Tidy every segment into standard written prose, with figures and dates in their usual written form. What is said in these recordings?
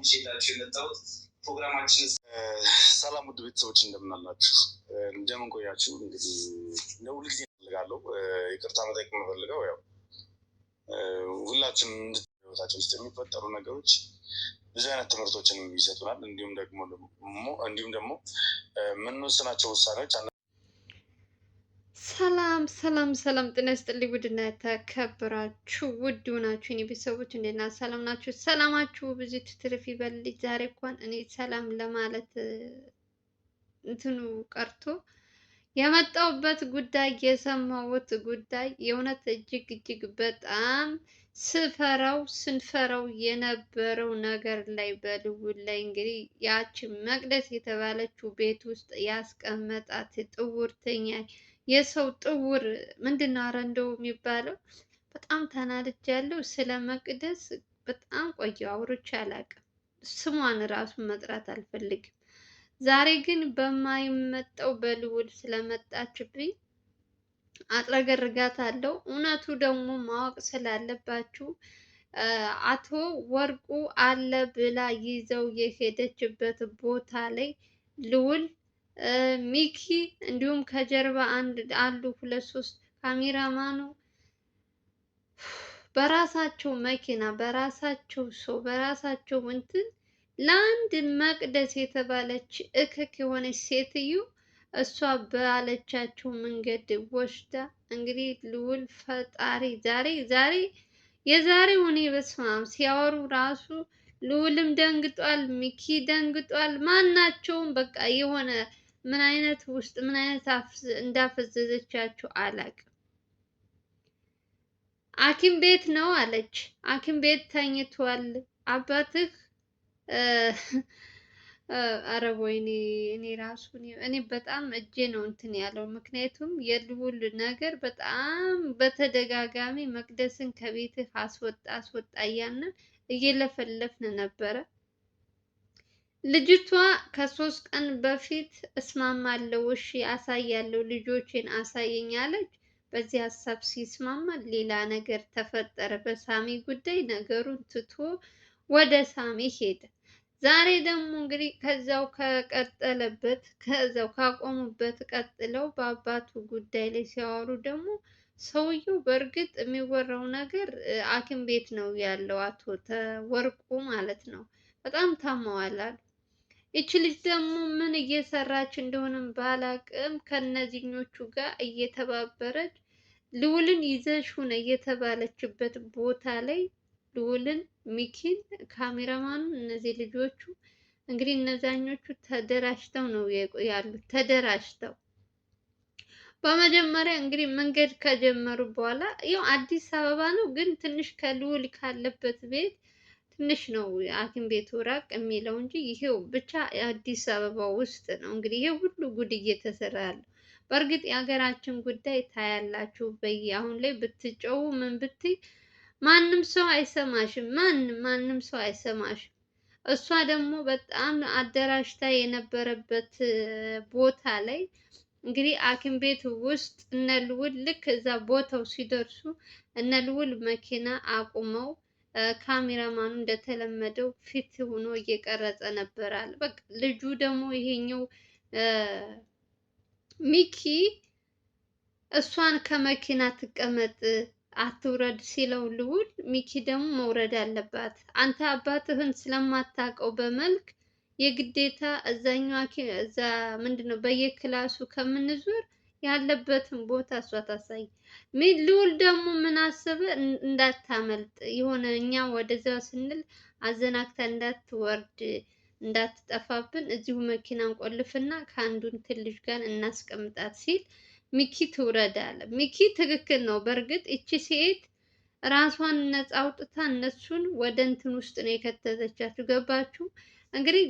ይዤላችሁ የመጣሁት ፕሮግራማችን። ሰላም ውድ ቤተሰቦች እንደምን አላችሁ? እንደምን ቆያችሁ? እንግዲህ ለሁል ጊዜ እፈልጋለሁ ይቅርታ መጠየቅ የምፈልገው ያው ሁላችንም ህይወታችን ውስጥ የሚፈጠሩ ነገሮች ብዙ አይነት ትምህርቶችን ይሰጡናል። እንዲሁም ደግሞ የምንወስናቸው ውሳኔዎች ሰላም ጤና ይስጥልኝ። ውድና የተከበራችሁ ውድ ሆናችሁ የኔ ቤተሰቦች እንዴት ናችሁ? ሰላም ናችሁ? ሰላማችሁ ብዙ ትርፍ ይበልኝ። ዛሬ እንኳን እኔ ሰላም ለማለት እንትኑ ቀርቶ የመጣሁበት ጉዳይ የሰማሁት ጉዳይ የእውነት እጅግ በጣም ስንፈራው የነበረው ነገር ላይ በልውል ላይ እንግዲህ ያቺ መቅደስ የተባለችው ቤት ውስጥ ያስቀመጣት ጥውርተኛ የሰው ጥውር ምንድነው? ኧረ እንደው የሚባለው በጣም ተናድጃለሁ። ስለ መቅደስ በጣም ቆየሁ አውርቼ አላውቅም። ስሟን ራሱ መጥራት አልፈልግም። ዛሬ ግን በማይመጣው በልውል ስለመጣችብኝ አጥረገርጋታለሁ። እውነቱ ደግሞ ማወቅ ስላለባችሁ አቶ ወርቁ አለ ብላ ይዘው የሄደችበት ቦታ ላይ ልውል ሚኪ እንዲሁም ከጀርባ አሉ ሁለት ሶስት ካሜራማኑ በራሳቸው መኪና በራሳቸው ሰው በራሳቸው እንትን ለአንድ መቅደስ የተባለች እክክ የሆነች ሴትዮ እሷ ባለቻቸው መንገድ ወስዳ እንግዲህ ልውል ፈጣሪ ዛሬ የዛሬው እኔ በስመ አብ ሲያወሩ ራሱ ልውልም ደንግጧል፣ ሚኪ ደንግጧል። ማናቸውም በቃ የሆነ ምን አይነት ውስጥ ምን አይነት እንዳፈዘዘቻቸው አላውቅም። ሐኪም ቤት ነው አለች። ሐኪም ቤት ተኝቷል አባትህ። አረ ወይኔ እኔ ራሱ እኔ በጣም እጄ ነው እንትን ያለው። ምክንያቱም የልውል ነገር በጣም በተደጋጋሚ መቅደስን ከቤትህ አስወጣ እያልን እየለፈለፍን ነበረ። ልጅቷ ከ3 ቀን በፊት እስማማለሁ፣ እሺ አሳያለሁ፣ ልጆቼን አሳየኝ አለች። በዚህ ሀሳብ ሲስማማ ሌላ ነገር ተፈጠረ። በሳሚ ጉዳይ ነገሩን ትቶ ወደ ሳሚ ሄደ። ዛሬ ደግሞ እንግዲህ ከዛው ካቆሙበት ቀጥለው በአባቱ ጉዳይ ላይ ሲያወሩ ደግሞ ሰውየው በእርግጥ የሚወራው ነገር ሐኪም ቤት ነው ያለው፣ አቶ ወርቁ ማለት ነው። በጣም ታመዋል አሉ። ይቺ ልጅ ደግሞ ምን እየሰራች እንደሆነም ባላቅም ከነዚህኞቹ ጋር እየተባበረች ልውልን ይዘሽው ነው እየተባለችበት ቦታ ላይ ልውልን፣ ሚኪን፣ ካሜራማኑን እነዚህ ልጆቹ እንግዲህ እነዛኞቹ ተደራጅተው ነው ያሉት። ተደራጅተው በመጀመሪያ እንግዲህ መንገድ ከጀመሩ በኋላ ያው አዲስ አበባ ነው፣ ግን ትንሽ ከልውል ካለበት ቤት ትንሽ ነው ሐኪም ቤቱ ራቅ የሚለው እንጂ ይሄው ብቻ አዲስ አበባ ውስጥ ነው። እንግዲህ ይሄ ሁሉ ጉድ እየተሰራ ያለው በእርግጥ የሀገራችን ጉዳይ ታያላችሁ። አሁን ላይ ብትጨው ምን ብትይ ማንም ሰው አይሰማሽም። ማንም ሰው አይሰማሽም። እሷ ደግሞ በጣም አደራጅታ የነበረበት ቦታ ላይ እንግዲህ ሐኪም ቤት ውስጥ እነ ልውል ልክ እዛ ቦታው ሲደርሱ እነ ልውል መኪና አቁመው ካሜራማኑ እንደተለመደው ፊት ሆኖ እየቀረጸ ነበር አለ። በቃ ልጁ ደግሞ ይሄኛው ሚኪ እሷን ከመኪና ትቀመጥ አትውረድ ሲለው ልውል ሚኪ ደግሞ መውረድ አለባት። አንተ አባትህን ስለማታውቀው በመልክ የግዴታ እዛ ምንድነው በየክላሱ ከምንዞር ያለበትን ቦታ እሷ ታሳይ። ልውል ደግሞ ምን አሰበ? እንዳታመልጥ የሆነ እኛ ወደዛ ስንል አዘናግታ እንዳትወርድ እንዳትጠፋብን እዚሁ መኪናን ቆልፍና ከአንዱን ትልጅ ጋር እናስቀምጣት ሲል ሚኪ ትውረድ አለ። ሚኪ ትክክል ነው። በእርግጥ እቺ ሴት ራሷን ነፃ አውጥታ እነሱን ወደ እንትን ውስጥ ነው የከተተቻቸው። ገባችሁ? እንግዲህ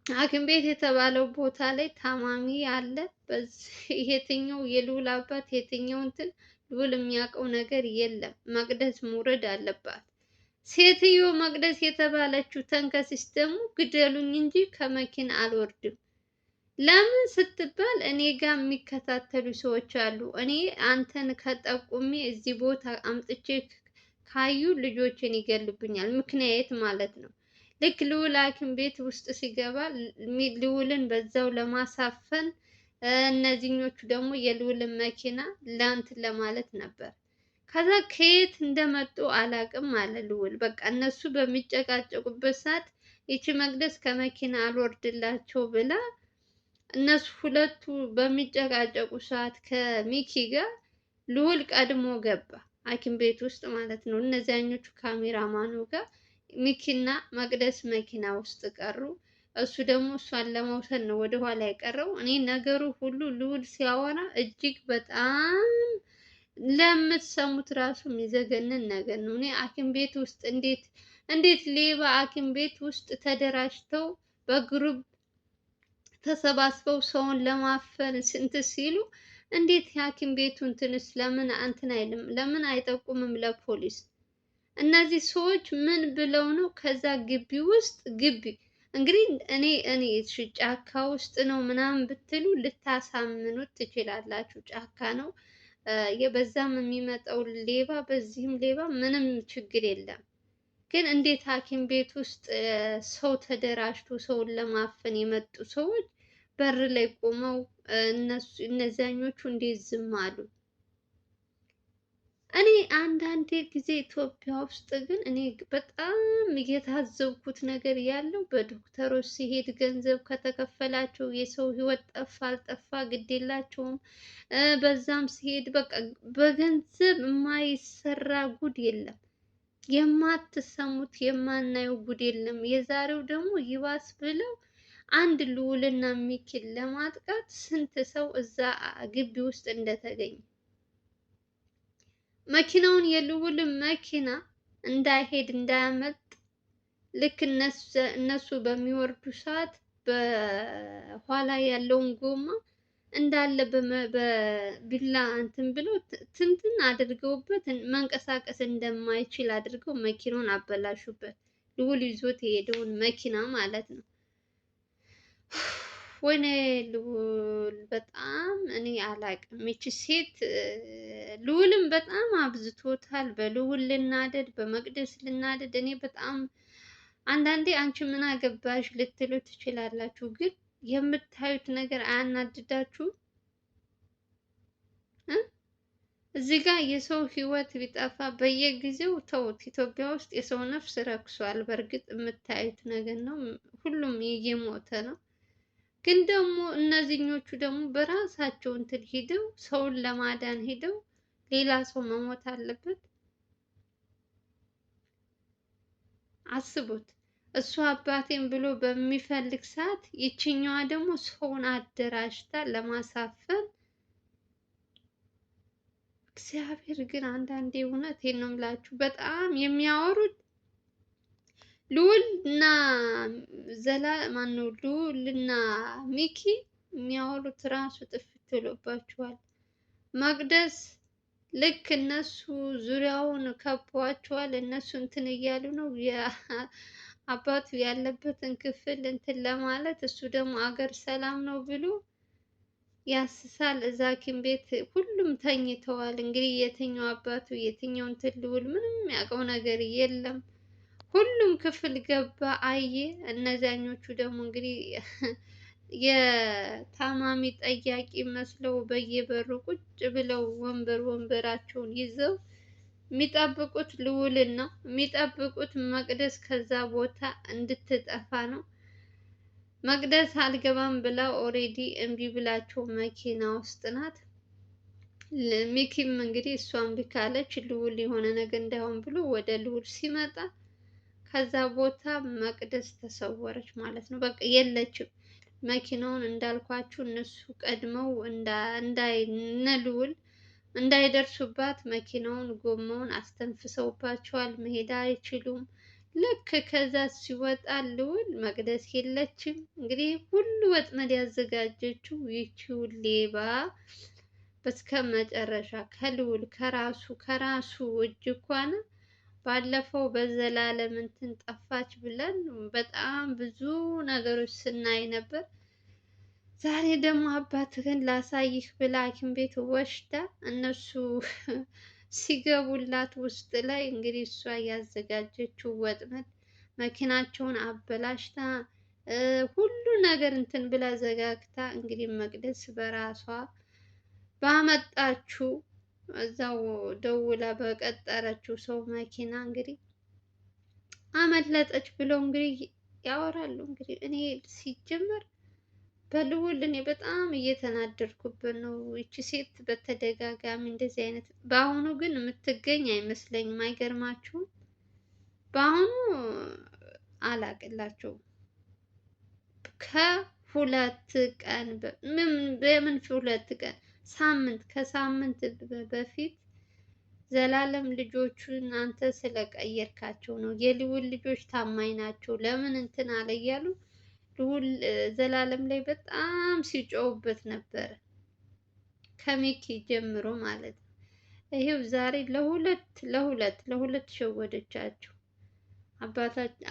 ሐኪም ቤት የተባለው ቦታ ላይ ታማሚ አለ። በዚህ የትኛው የልውል አባት የትኛው እንትን ልውል የሚያውቀው ነገር የለም። መቅደስ መውረድ አለባት። ሴትዮ መቅደስ የተባለችው ተንከሲስ ደግሞ ግደሉኝ እንጂ ከመኪና አልወርድም። ለምን ስትባል እኔ ጋር የሚከታተሉ ሰዎች አሉ። እኔ አንተን ከጠቁሜ እዚህ ቦታ አምጥቼ ካዩ ልጆችን ይገሉብኛል። ምክንያት ማለት ነው። ልክ ልዑል ሐኪም ቤት ውስጥ ሲገባ ልዑልን በዛው ለማሳፈን እነዚህኞቹ ደግሞ የልዑልን መኪና ለእንትን ለማለት ነበር። ከዛ ከየት እንደመጡ አላቅም አለ ልዑል። በቃ እነሱ በሚጨቃጨቁበት ሰዓት ይቺ መቅደስ ከመኪና አልወርድላቸው ብላ እነሱ ሁለቱ በሚጨቃጨቁ ሰዓት ከሚኪ ጋር ልዑል ቀድሞ ገባ ሐኪም ቤት ውስጥ ማለት ነው። እነዚያኞቹ ካሜራማኑ ጋር ሚኪና መቅደስ መኪና ውስጥ ቀሩ። እሱ ደግሞ እሷን ለመውሰድ ነው ወደኋላ የቀረው። እኔ ነገሩ ሁሉ ልዑል ሲያወራ እጅግ በጣም ለምትሰሙት ራሱ የሚዘገንን ነገር ነው። እኔ ሐኪም ቤት ውስጥ እንዴት ሌባ ሐኪም ቤት ውስጥ ተደራጅተው በግሩፕ ተሰባስበው ሰውን ለማፈን ስንት ሲሉ እንዴት የሐኪም ቤቱን ትንሽ ለምን እንትን አይልም? ለምን አይጠቁምም ለፖሊስ? እነዚህ ሰዎች ምን ብለው ነው ከዛ ግቢ ውስጥ እንግዲህ እኔ ጫካ ውስጥ ነው ምናምን ብትሉ ልታሳምኑት ትችላላችሁ። ጫካ ነው በዛም የሚመጣው ሌባ በዚህም ሌባ ምንም ችግር የለም። ግን እንዴት ሐኪም ቤት ውስጥ ሰው ተደራጅቶ ሰውን ለማፈን የመጡ ሰዎች በር ላይ ቆመው እነዛኞቹ እንዴት ዝም አሉ? እኔ አንዳንዴ ጊዜ ኢትዮጵያ ውስጥ ግን እኔ በጣም እየታዘብኩት ነገር ያለው በዶክተሮች ሲሄድ ገንዘብ ከተከፈላቸው የሰው ሕይወት ጠፋ አልጠፋ ግድ የላቸውም። በዛም ሲሄድ በቃ በገንዘብ የማይሰራ ጉድ የለም። የማትሰሙት የማናየው ጉድ የለም። የዛሬው ደግሞ ይባስ ብለው አንድ ልዑልና ሚኪን ለማጥቃት ስንት ሰው እዛ ግቢ ውስጥ እንደተገኘ መኪናውን የልዑልን መኪና እንዳይሄድ እንዳያመልጥ ልክ እነሱ በሚወርዱ ሰዓት በኋላ ያለውን ጎማ እንዳለ በቢላ እንትን ብሎ ትንትን አድርገውበት መንቀሳቀስ እንደማይችል አድርገው መኪናውን አበላሹበት። ልዑል ይዞት የሄደውን መኪና ማለት ነው። ወይኔ ልዑል በጣም እኔ አላቅም። ይቺ ሴት ልዑልም በጣም አብዝቶታል። በልዑል ልናደድ፣ በመቅደስ ልናደድ። እኔ በጣም አንዳንዴ አንቺ ምን አገባሽ ልትሉ ትችላላችሁ፣ ግን የምታዩት ነገር አያናድዳችሁም? እዚህ ጋር የሰው ህይወት ቢጠፋ በየጊዜው ተውት። ኢትዮጵያ ውስጥ የሰው ነፍስ ረክሷል። በእርግጥ የምታዩት ነገር ነው። ሁሉም እየሞተ ነው። ግን ደግሞ እነዚህኞቹ ደግሞ በራሳቸው እንትን ሂደው ሰውን ለማዳን ሂደው ሌላ ሰው መሞት አለበት? አስቡት። እሱ አባቴን ብሎ በሚፈልግ ሰዓት ይችኛዋ ደግሞ ሰውን አደራጅታ ለማሳፈን። እግዚአብሔር ግን አንዳንዴ እውነቴን ነው የምላችሁ በጣም የሚያወሩት ልዑል እና ልዑል እና ሚኪ የሚያወሩት ራሱ ጥፍት ብሎባቸዋል። መቅደስ ልክ እነሱ ዙሪያውን ከበዋቸዋል። እነሱ እንትን እያሉ ነው አባቱ ያለበትን ክፍል እንትን ለማለት። እሱ ደግሞ አገር ሰላም ነው ብሎ ያስሳል። እዛ ሐኪም ቤት ሁሉም ተኝተዋል። እንግዲህ የትኛው አባቱ የትኛው እንትን ልዑል ምንም ያውቀው ነገር የለም። ሁሉም ክፍል ገባ አየ። እነዛኞቹ ደግሞ እንግዲህ የታማሚ ጠያቂ መስለው በየበሩ ቁጭ ብለው ወንበራቸውን ይዘው የሚጠብቁት ልዑልን ነው። የሚጠብቁት መቅደስ ከዛ ቦታ እንድትጠፋ ነው። መቅደስ አልገባም ብላ ኦሬዲ እምቢ ብላቸው መኪና ውስጥ ናት። ሚኪም እንግዲህ እሷን እምቢ ካለች ልዑል የሆነ ነገር እንዳይሆን ብሎ ወደ ልዑል ሲመጣ ከዛ ቦታ መቅደስ ተሰወረች ማለት ነው። በቃ የለችም። መኪናውን እንዳልኳችሁ እነሱ ቀድመው ልዑል እንዳይደርሱባት መኪናውን ጎማውን አስተንፍሰውባቸዋል። መሄድ አይችሉም። ልክ ከዛ ሲወጣ ልዑል መቅደስ የለችም። እንግዲህ ሁሉ ወጥመድ ያዘጋጀችው ይቺው ሌባ በስከ መጨረሻ ከልዑል ከራሱ እጅ እንኳን ባለፈው በዘላለም እንትን ጠፋች ብለን በጣም ብዙ ነገሮች ስናይ ነበር። ዛሬ ደግሞ አባትህን ላሳይህ ብላ ሐኪም ቤት ወስዳ እነሱ ሲገቡላት ውስጥ ላይ እንግዲህ እሷ ያዘጋጀችው ወጥመድ መኪናቸውን አበላሽታ ሁሉ ነገር እንትን ብላ ዘጋግታ እንግዲህ መቅደስ በራሷ ባመጣችው እዛው ደውላ በቀጠረችው ሰው መኪና እንግዲህ አመለጠች ብለው እንግዲህ ያወራሉ። እንግዲህ እኔ ሲጀመር በልዑል እኔ በጣም እየተናደድኩበት ነው። ይቺ ሴት በተደጋጋሚ እንደዚህ አይነት በአሁኑ ግን የምትገኝ አይመስለኝም። አይገርማችሁም? በአሁኑ አላቅላቸውም። ከሁለት ቀን በምን ሁለት ቀን ሳምንት ከሳምንት በፊት ዘላለም ልጆቹን አንተ ስለቀየርካቸው ነው፣ የልዑል ልጆች ታማኝ ናቸው፣ ለምን እንትን አለ እያሉ ልዑል ዘላለም ላይ በጣም ሲጮውበት ነበረ፣ ከሚኪ ጀምሮ ማለት ነው። ይሄው ዛሬ ለሁለት ሸወደቻቸው።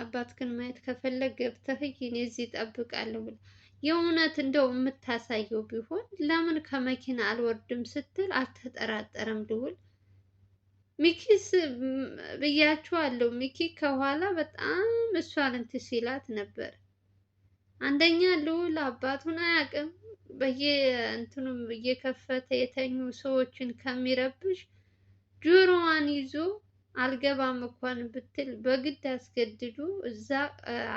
አባትህን ማየት ከፈለግ ገብተህ እኔ እዚህ እጠብቃለሁ ብላ የእውነት እንደው የምታሳየው ቢሆን ለምን ከመኪና አልወርድም ስትል አልተጠራጠረም ልዑል። ሚኪስ ብያችኋለሁ፣ ሚኪ ከኋላ በጣም እሷን እንትን ሲላት ነበር። አንደኛ ልዑል አባቱን አያውቅም። በየእንትኑም እየከፈተ የተኙ ሰዎችን ከሚረብሽ ጆሮዋን ይዞ አልገባም እንኳን ብትል በግድ አስገድዶ እዛ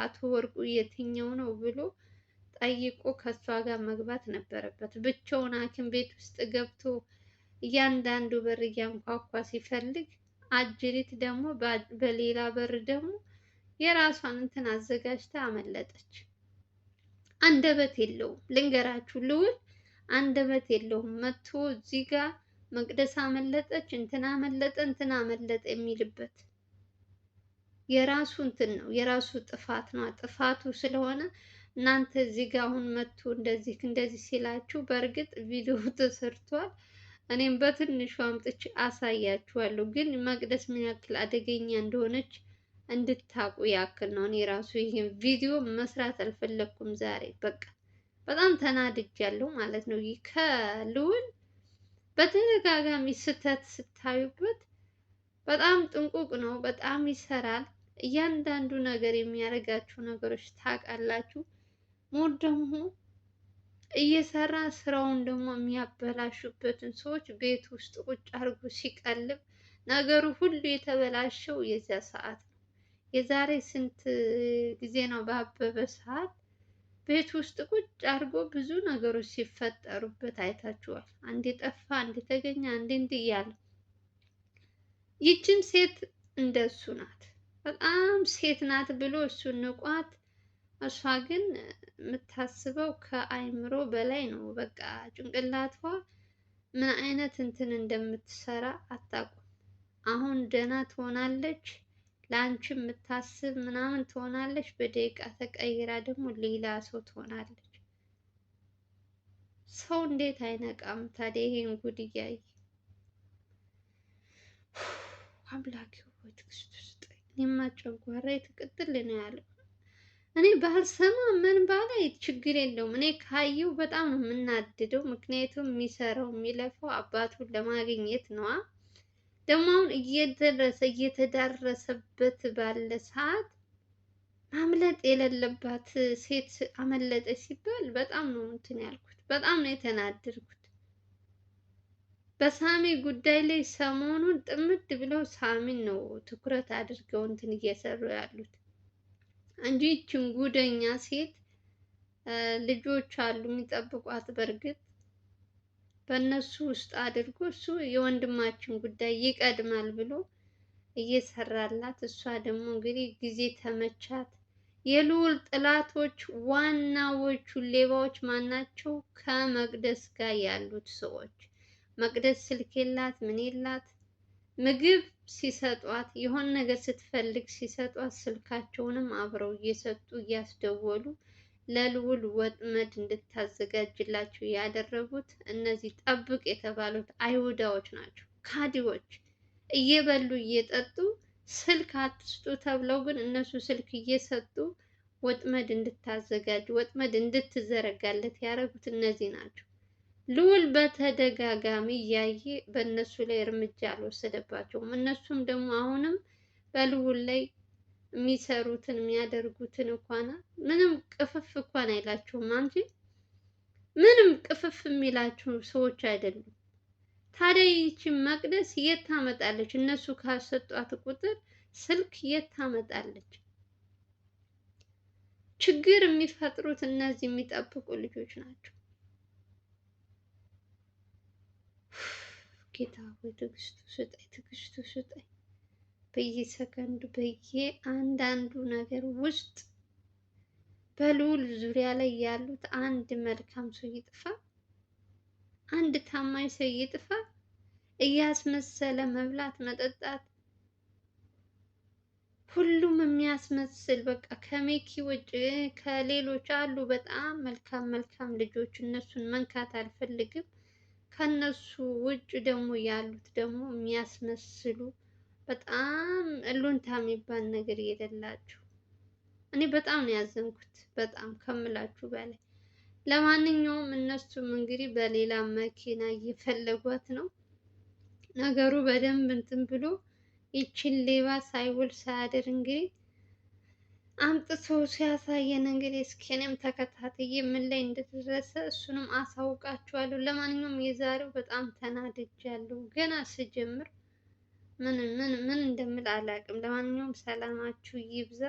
አቶ ወርቁ የትኛው ነው ብሎ ጠይቆ ከሷ ጋር መግባት ነበረበት። ብቻውን ሐኪም ቤት ውስጥ ገብቶ እያንዳንዱ በር እያንኳኳ ሲፈልግ አጅሪት ደግሞ በሌላ በር ደግሞ የራሷን እንትን አዘጋጅታ አመለጠች። አንደበት የለውም ልንገራችሁ፣ ልዑል አንደበት የለውም። መጥቶ እዚህ ጋር መቅደስ አመለጠች፣ እንትና አመለጠ፣ እንትና አመለጠ የሚልበት የራሱ እንትን ነው፣ የራሱ ጥፋት ነው። ጥፋቱ ስለሆነ እናንተ እዚህ ጋር አሁን መጥቶ እንደዚህ ሲላችሁ፣ በእርግጥ ቪዲዮ ተሰርቷል። እኔም በትንሹ አምጥቼ አሳያችኋለሁ። ግን መቅደስ ምን ያክል አደገኛ እንደሆነች እንድታቁ ያክል ነው። እኔ ራሱ ይሄን ቪዲዮ መስራት አልፈለኩም ዛሬ። በቃ በጣም ተናድጃለሁ ማለት ነው። ከልዑል በተደጋጋሚ ስህተት ስታዩበት በጣም ጥንቁቅ ነው። በጣም ይሰራል። እያንዳንዱ ነገር የሚያደርጋችሁ ነገሮች ታውቃላችሁ። ሞር ደግሞ እየሰራ ስራውን ደግሞ የሚያበላሹበትን ሰዎች ቤት ውስጥ ቁጭ አድርጎ ሲቀልብ ነገሩ ሁሉ የተበላሸው የዚያ ሰዓት ነው። የዛሬ ስንት ጊዜ ነው በአበበ ሰዓት ቤት ውስጥ ቁጭ አድርጎ ብዙ ነገሮች ሲፈጠሩበት አይታችኋል። አንዴ ጠፋ፣ አንዴ ተገኘ፣ አንዴ እንዲህ እያለ። ይችን ሴት እንደሱ ናት፣ በጣም ሴት ናት ብሎ እሱ ንቋት፣ እሷ ግን የምታስበው ከአይምሮ በላይ ነው። በቃ ጭንቅላቷ ምን አይነት እንትን እንደምትሰራ አታውቁም። አሁን ደህና ትሆናለች፣ ለአንቺ የምታስብ ምናምን ትሆናለች። በደቂቃ ተቀይራ ደግሞ ሌላ ሰው ትሆናለች። ሰው እንዴት አይነቃም ታዲያ? ይሄን ጉድ እያየ አምላኬ ሆይ ትዕግስት ስጠኝ። እኔማ ጨጓራዬ ትቅጥል ነው ያለው። እኔ ባልሰማ ምን ባላይ ችግር የለውም። እኔ ካየው በጣም ነው የምናድደው። ምክንያቱም የሚሰራው የሚለፋው አባቱን ለማግኘት ነዋ። ደግሞ አሁን እየተዳረሰበት ባለ ሰዓት ማምለጥ የሌለባት ሴት አመለጠች ሲባል በጣም ነው እንትን ያልኩት፣ በጣም ነው የተናደድኩት። በሳሚ ጉዳይ ላይ ሰሞኑን ጥምድ ብለው ሳሚን ነው ትኩረት አድርገው እንትን እየሰሩ ያሉት እንጂ ይህችን ጉደኛ ሴት ልጆች አሉ የሚጠብቋት። በእርግጥ በእነሱ ውስጥ አድርጎ እሱ የወንድማችን ጉዳይ ይቀድማል ብሎ እየሰራላት፣ እሷ ደግሞ እንግዲህ ጊዜ ተመቻት። የልዑል ጥላቶች ዋናዎቹ ሌባዎች ማናቸው? ከመቅደስ ጋር ያሉት ሰዎች። መቅደስ ስልክ የላት ምን የላት፣ ምግብ ሲሰጧት የሆነ ነገር ስትፈልግ ሲሰጧት ስልካቸውንም አብረው እየሰጡ እያስደወሉ ለልዑል ወጥመድ እንድታዘጋጅላቸው ያደረጉት እነዚህ ጠብቅ የተባሉት አይሁዳዎች ናቸው። ካዲዎች እየበሉ እየጠጡ ስልክ አትስጡ ተብለው ግን እነሱ ስልክ እየሰጡ ወጥመድ እንድታዘጋጅ ወጥመድ እንድትዘረጋለት ያደረጉት እነዚህ ናቸው። ልዑል በተደጋጋሚ እያየ በእነሱ ላይ እርምጃ አልወሰደባቸውም። እነሱም ደግሞ አሁንም በልዑል ላይ የሚሰሩትን የሚያደርጉትን እንኳን ምንም ቅፍፍ እንኳን አይላቸውም እንጂ ምንም ቅፍፍ የሚላቸው ሰዎች አይደሉም። ታዲያ ይቺ መቅደስ የት ታመጣለች? እነሱ ካሰጧት ቁጥር ስልክ የት ታመጣለች? ችግር የሚፈጥሩት እነዚህ የሚጠብቁ ልጆች ናቸው። ጌታ ሆይ ትዕግስቱ ስጠኝ፣ ትዕግስቱ ስጠኝ። በየሰከንዱ በየአንዳንዱ ነገር ውስጥ በልዑል ዙሪያ ላይ ያሉት አንድ መልካም ሰው ይጥፋ፣ አንድ ታማኝ ሰው ይጥፋ። እያስመሰለ መብላት መጠጣት፣ ሁሉም የሚያስመስል በቃ ከሚኪ ውጭ ከሌሎች አሉ በጣም መልካም መልካም ልጆች፣ እነሱን መንካት አልፈልግም። ከነሱ ውጭ ደግሞ ያሉት ደግሞ የሚያስመስሉ በጣም እሉንታ የሚባል ነገር የሌላቸው። እኔ በጣም ነው ያዘንኩት፣ በጣም ከምላችሁ በላይ። ለማንኛውም እነሱም እንግዲህ በሌላ መኪና እየፈለጓት ነው። ነገሩ በደንብ እንትን ብሎ ይችን ሌባ ሳይውል ሳያድር እንግዲህ አምጥቶ ሲያሳየን እንግዲህ እስኪ እኔም ተከታትዬ ምን ላይ እንደደረሰ እሱንም አሳውቃችኋለሁ። ለማንኛውም የዛሬው በጣም ተናድጃለሁ። ገና ስጀምር ምን እንደምል አላውቅም። ለማንኛውም ሰላማችሁ ይብዛ።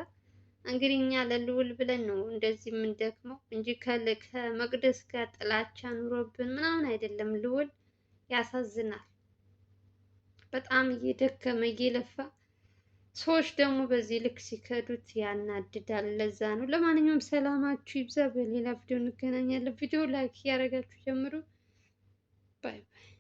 እንግዲህ እኛ ለልዑል ብለን ነው እንደዚህ የምንደክመው እንጂ ከመቅደስ ጋር ጥላቻ ኑሮብን ምናምን አይደለም። ልዑል ያሳዝናል። በጣም እየደከመ እየለፋ፣ ሰዎች ደግሞ በዚህ ልክ ሲከዱት ያናድዳል። ለዛ ነው። ለማንኛውም ሰላማችሁ ይብዛ። በሌላ ቪዲዮ እንገናኛለን። ቪዲዮ ላይክ እያደረጋችሁ ጀምሩ። ባይ ባይ።